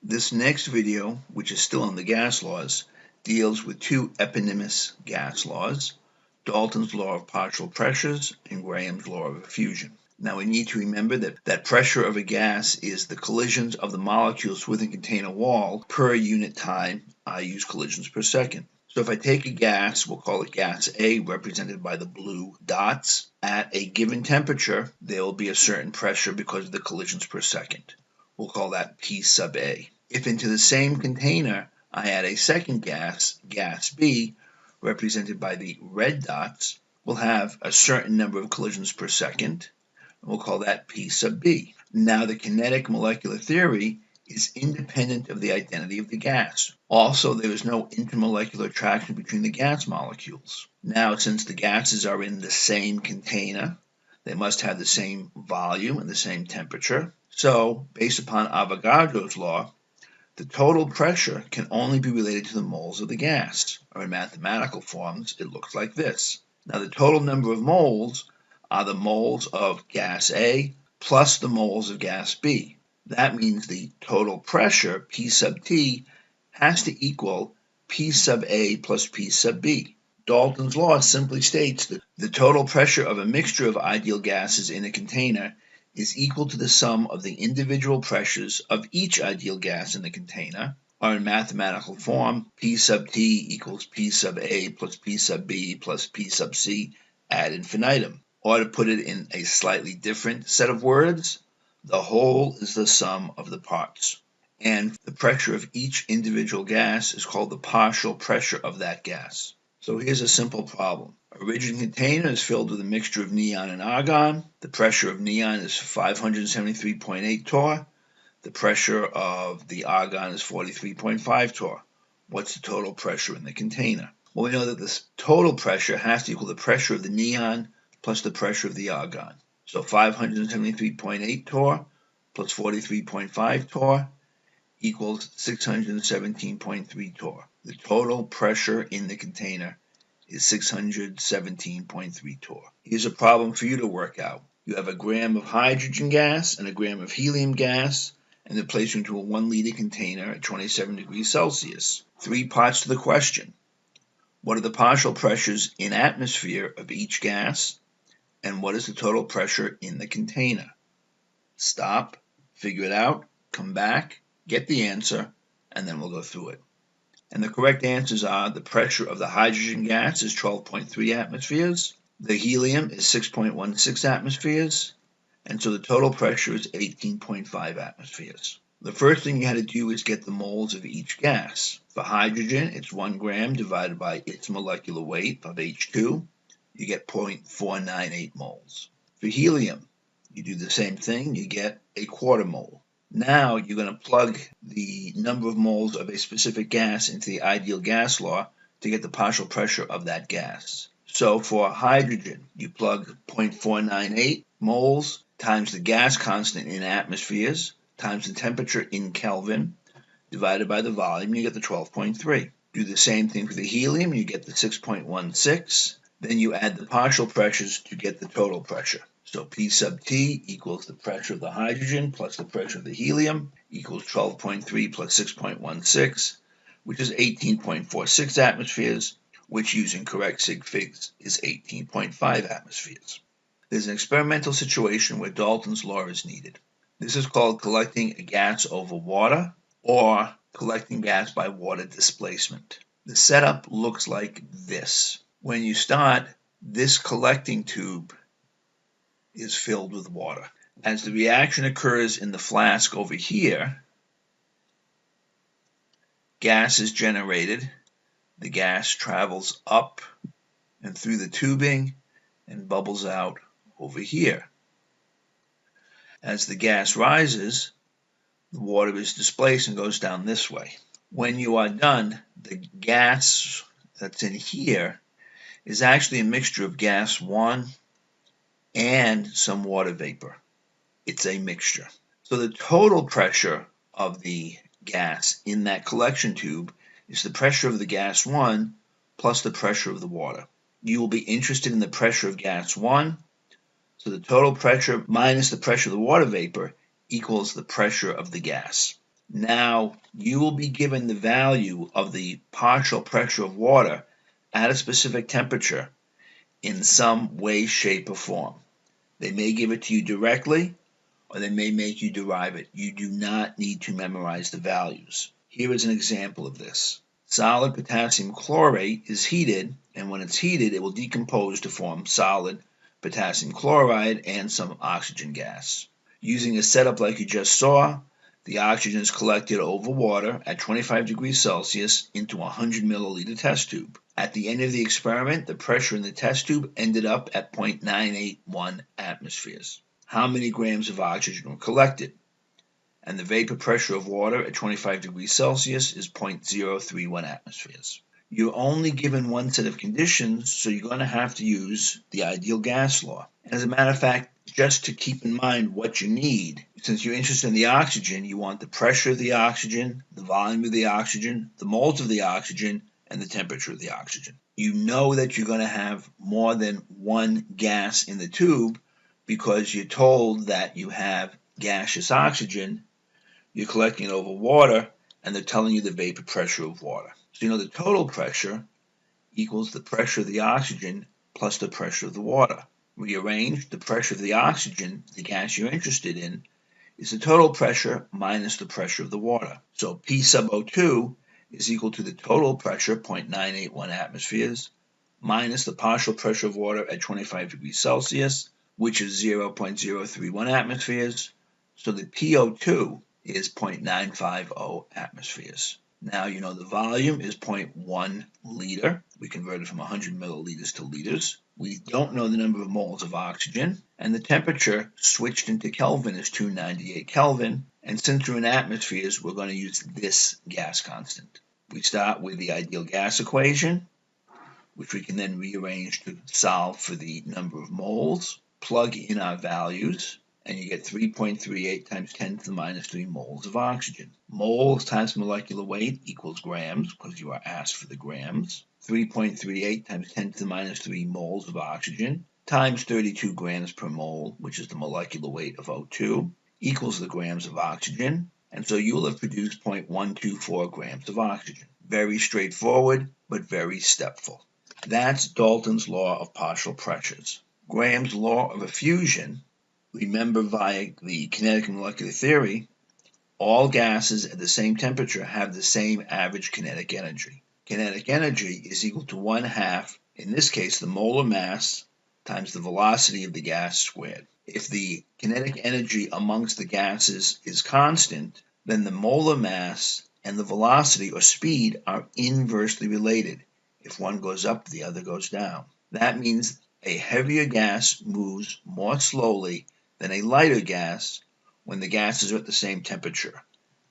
This next video, which is still on the gas laws, deals with two eponymous gas laws, Dalton's law of partial pressures and Graham's law of effusion. Now we need to remember that pressure of a gas is the collisions of the molecules within a container wall per unit time. I use collisions per second. So if I take a gas, we'll call it gas A, represented by the blue dots. At a given temperature, there will be a certain pressure because of the collisions per second. We'll call that P sub A. If into the same container I add a second gas, gas B, represented by the red dots, we'll have a certain number of collisions per second. We'll call that P sub B. Now the kinetic molecular theory is independent of the identity of the gas. Also, there is no intermolecular attraction between the gas molecules. Now, since the gases are in the same container, they must have the same volume and the same temperature. So, based upon Avogadro's law, the total pressure can only be related to the moles of the gas. Or in mathematical forms, it looks like this. Now, the total number of moles are the moles of gas A plus the moles of gas B. That means the total pressure, P sub T, has to equal P sub A plus P sub B. Dalton's law simply states that the total pressure of a mixture of ideal gases in a container is equal to the sum of the individual pressures of each ideal gas in the container, or in mathematical form, P sub T equals P sub A plus P sub B plus P sub C ad infinitum. Or to put it in a slightly different set of words, the whole is the sum of the parts. And the pressure of each individual gas is called the partial pressure of that gas. So here's a simple problem. A rigid container is filled with a mixture of neon and argon. The pressure of neon is 573.8 torr. The pressure of the argon is 43.5 torr. What's the total pressure in the container? Well, we know that the total pressure has to equal the pressure of the neon plus the pressure of the argon. So 573.8 torr plus 43.5 torr equals 617.3 torr. The total pressure in the container is 617.3 torr. Here's a problem for you to work out. You have a gram of hydrogen gas and a gram of helium gas, and they're placed into a 1 liter container at 27 degrees Celsius. 3 parts to the question. What are the partial pressures in atmosphere of each gas? And what is the total pressure in the container? Stop, figure it out, come back, get the answer, and then we'll go through it. And the correct answers are the pressure of the hydrogen gas is 12.3 atmospheres, the helium is 6.16 atmospheres, and so the total pressure is 18.5 atmospheres. The first thing you had to do is get the moles of each gas. For hydrogen, it's 1 gram divided by its molecular weight of H2. You get 0.498 moles. For helium, you do the same thing, you get a quarter mole. Now you're going to plug the number of moles of a specific gas into the ideal gas law to get the partial pressure of that gas. So for hydrogen, you plug 0.498 moles times the gas constant in atmospheres times the temperature in Kelvin divided by the volume, you get the 12.3. Do the same thing for the helium, you get the 6.16. Then you add the partial pressures to get the total pressure. So P sub T equals the pressure of the hydrogen plus the pressure of the helium equals 12.3 plus 6.16, which is 18.46 atmospheres, which using correct sig figs is 18.5 atmospheres. There's an experimental situation where Dalton's law is needed. This is called collecting a gas over water or collecting gas by water displacement. The setup looks like this. When you start, this collecting tube is filled with water. As the reaction occurs in the flask over here, gas is generated. The gas travels up and through the tubing and bubbles out over here. As the gas rises, the water is displaced and goes down this way. When you are done, the gas that's in here is actually a mixture of gas 1 and some water vapor. It's a mixture. So the total pressure of the gas in that collection tube is the pressure of the gas 1 plus the pressure of the water. You will be interested in the pressure of gas 1, so the total pressure minus the pressure of the water vapor equals the pressure of the gas. Now you will be given the value of the partial pressure of water at a specific temperature in some way, shape, or form. They may give it to you directly, or they may make you derive it. You do not need to memorize the values. Here is an example of this. Solid potassium chlorate is heated, and when it's heated, it will decompose to form solid potassium chloride and some oxygen gas. Using a setup like you just saw, the oxygen is collected over water at 25 degrees Celsius into a 100 milliliter test tube. At the end of the experiment, the pressure in the test tube ended up at 0.981 atmospheres. How many grams of oxygen were collected? And the vapor pressure of water at 25 degrees Celsius is 0.031 atmospheres. You're only given one set of conditions, so you're going to have to use the ideal gas law. As a matter of fact, just to keep in mind what you need, since you're interested in the oxygen, you want the pressure of the oxygen, the volume of the oxygen, the moles of the oxygen, and the temperature of the oxygen. You know that you're going to have more than one gas in the tube because you're told that you have gaseous oxygen, you're collecting it over water, and they're telling you the vapor pressure of water. So you know the total pressure equals the pressure of the oxygen plus the pressure of the water. Rearrange the pressure of the oxygen, the gas you're interested in, is the total pressure minus the pressure of the water. So P sub O2 is equal to the total pressure, 0.981 atmospheres, minus the partial pressure of water at 25 degrees Celsius, which is 0.031 atmospheres. So the PO2 is 0.950 atmospheres. Now you know the volume is 0.1 liter. We converted from 100 milliliters to liters. We don't know the number of moles of oxygen. And the temperature switched into Kelvin is 298 Kelvin. And since we're in atmospheres, we're going to use this gas constant. We start with the ideal gas equation, which we can then rearrange to solve for the number of moles. Plug in our values, and you get 3.38 times 10 to the minus 3 moles of oxygen. Moles times molecular weight equals grams, because you are asked for the grams. 3.38 times 10 to the minus 3 moles of oxygen times 32 grams per mole, which is the molecular weight of O2, equals the grams of oxygen. And so you will have produced 0.124 grams of oxygen. Very straightforward, but very stepful. That's Dalton's law of partial pressures. Graham's law of effusion, remember via the kinetic and molecular theory, all gases at the same temperature have the same average kinetic energy. Kinetic energy is equal to 1/2, in this case, the molar mass times the velocity of the gas squared. If the kinetic energy amongst the gases is constant, then the molar mass and the velocity or speed are inversely related. If one goes up, the other goes down. That means a heavier gas moves more slowly than a lighter gas when the gases are at the same temperature.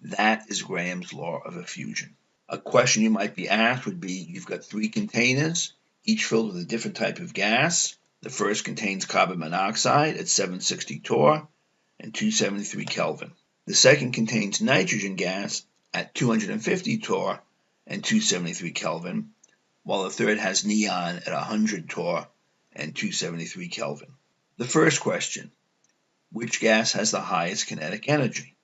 That is Graham's law of effusion. A question you might be asked would be, you've got 3 containers, each filled with a different type of gas. The first contains carbon monoxide at 760 torr and 273 Kelvin. The second contains nitrogen gas at 250 torr and 273 Kelvin, while the third has neon at 100 torr and 273 Kelvin. The first question, which gas has the highest kinetic energy?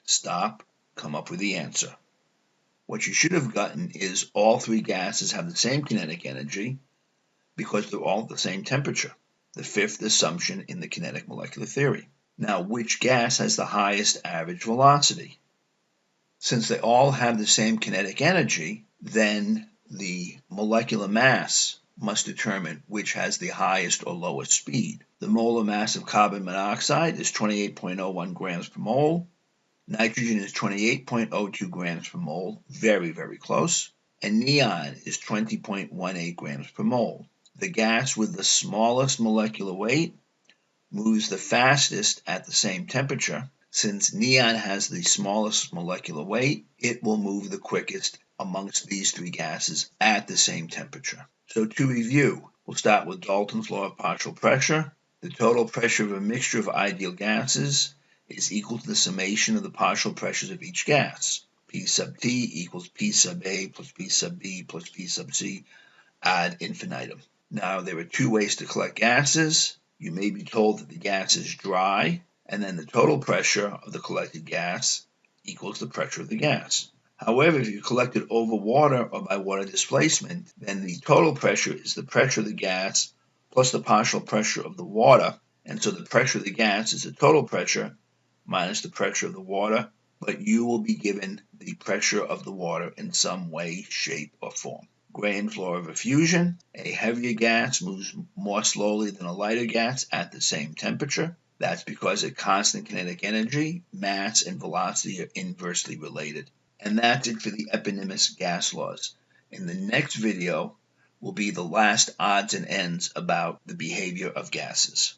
Stop, come up with the answer. What you should have gotten is all 3 gases have the same kinetic energy because they're all at the same temperature, the 5th assumption in the kinetic molecular theory. Now, which gas has the highest average velocity? Since they all have the same kinetic energy, then the molecular mass must determine which has the highest or lowest speed. The molar mass of carbon monoxide is 28.01 grams per mole. Nitrogen is 28.02 grams per mole, very, very close. And neon is 20.18 grams per mole. The gas with the smallest molecular weight moves the fastest at the same temperature. Since neon has the smallest molecular weight, it will move the quickest amongst these 3 gases at the same temperature. So to review, we'll start with Dalton's law of partial pressure. The total pressure of a mixture of ideal gases is equal to the summation of the partial pressures of each gas. P sub T equals P sub A plus P sub B plus P sub C ad infinitum. Now, there are 2 ways to collect gases. You may be told that the gas is dry, and then the total pressure of the collected gas equals the pressure of the gas. However, if you collect it over water or by water displacement, then the total pressure is the pressure of the gas plus the partial pressure of the water. And so the pressure of the gas is the total pressure minus the pressure of the water, but you will be given the pressure of the water in some way, shape, or form. Graham's law of diffusion: a heavier gas moves more slowly than a lighter gas at the same temperature. That's because at constant kinetic energy, mass and velocity are inversely related. And that's it for the eponymous gas laws. In the next video will be the last odds and ends about the behavior of gases.